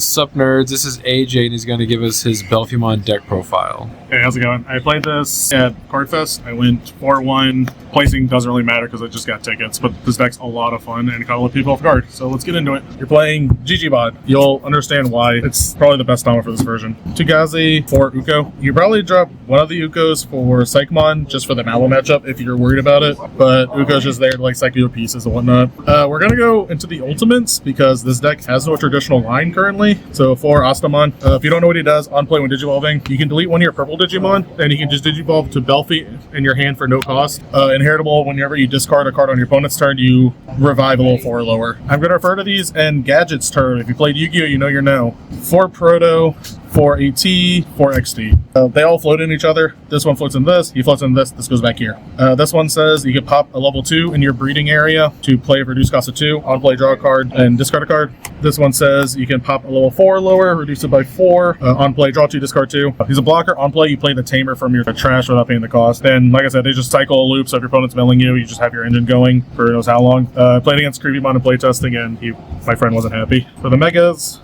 Sup nerds, this is AJ and he's going to give us his Belphemon deck profile. Hey, how's it going? I played this at Cardfest. I went 4-1. Placing doesn't really matter because I just got tickets, but this deck's a lot of fun and kind of let people off guard. So let's get into it. You're playing Digimon. You'll understand why. It's probably the best combo for this version. Tugazi for Uko. You probably drop one of the Ukos for Psychmon just for the Mallow matchup if you're worried about it, but Uko's just there to like psych your pieces and whatnot. We're going to go into the ultimates because this deck has no traditional line currently. So for Astamon, if you don't know what he does, on play when Digivolving, you can delete one of your purple Digimon and you can just Digivolve to Belphi in your hand for no cost. Inheritable, whenever you discard a card on your opponent's turn, you revive a level 4 or lower. I'm going to refer to these in Gadget's turn. If you played Yu-Gi-Oh, you know your no. 4 Proto, 4 AT, 4 XT. They all float in each other. This one floats in this, he floats in this goes back here. This one says you can pop a level 2 in your breeding area to play a reduced cost of 2, on play draw a card and discard a card. This one says you can pop a level 4 or lower, reduce it by 4, on play draw 2, discard 2. He's a blocker, on play you play the Tamer from your trash without paying the cost. And like I said, they just cycle a loop, so if your opponent's milling you, you just have your engine going for who knows how long. Played against Creepymon in playtesting and my friend wasn't happy. For the Megas,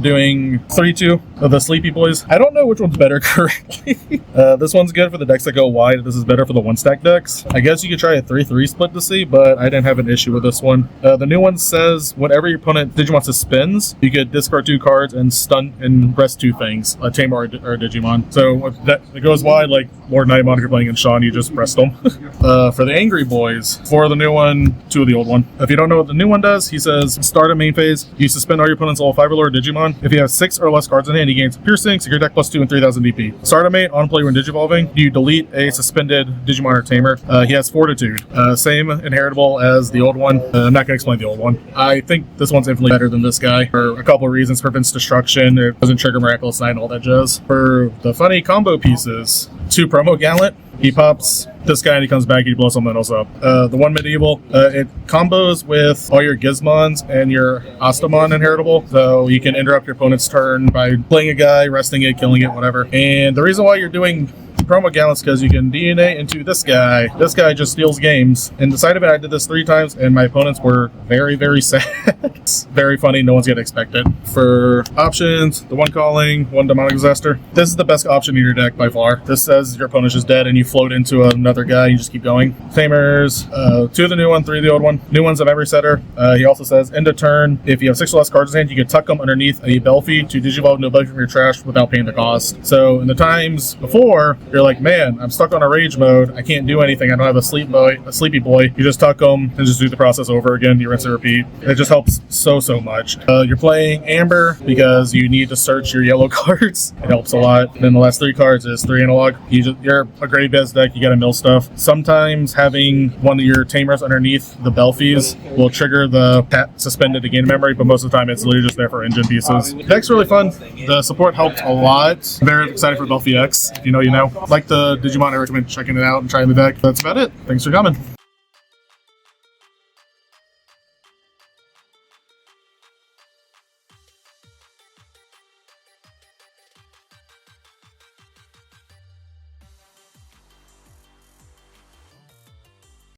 doing 3-2 of the Sleepy Boys. I don't know which one's better currently. This one's good for the decks that go wide. This is better for the one-stack decks. I guess you could try a 3-3 split to see, but I didn't have an issue with this one. The new one says whenever your opponent Digimon spins, you could discard 2 cards and stun and rest 2 things, a Tamer or a Digimon. So if it goes wide, like Lord Nightmon, if you're playing in Sean, you just rest them. For the Angry Boys, 4 of the new one, 2 of the old one. If you don't know what the new one does, he says start a main phase, you suspend all your opponent's level 5 or lower Digimon. If you have 6 or less cards in hand, he gains Piercing, Secure Deck +2 and 3000 DP. Start a mate, on play when Digivolving, you delete a suspended Digimon or Tamer. He has Fortitude. Same inheritable as the old one. I'm not going to explain the old one. I think this one's infinitely better than this guy for a couple of reasons. Prevents destruction, it doesn't trigger Miraculous Night and all that jazz. For the funny combo pieces, 2 Promo Gallant. He pops this guy and he comes back, he blows something else up. The one medieval, it combos with all your Gizmons and your Astamon inheritable, so you can interrupt your opponent's turn by playing a guy, resting it, killing it, whatever. And the reason why you're doing Promo Gallants because you can DNA into this guy. This guy just steals games. And the side of it, I did this 3 times and my opponents were very, very sad. It's very funny, no one's gonna expect it. For options, the 1 Calling, 1 Demonic Disaster. This is the best option in your deck by far. This says your opponent's just dead and you float into another guy, you just keep going. Tamers, 2 of the new one, 3 of the old one. New ones of every setter. He also says end of turn, if you have 6 or less cards in hand, you can tuck them underneath a Belphi to Digivolve into a Belphi from your trash without paying the cost. So in the times before, you're like, man, I'm stuck on a rage mode. I can't do anything. I don't have a sleepy boy. You just tuck them and just do the process over again. You rinse and repeat. It just helps so much. You're playing Amber because you need to search your yellow cards. It helps a lot. And then the last 3 cards is 3 analog. You're a great biz deck. You gotta mill stuff. Sometimes having one of your Tamers underneath the Belphis will trigger the suspended to gain memory, but most of the time it's literally just there for engine pieces. The deck's really fun. The support helped a lot. Very excited for Belphi X. If you know, you know. Like the Digimon, I recommend checking it out and trying the deck. That's about it. Thanks for coming.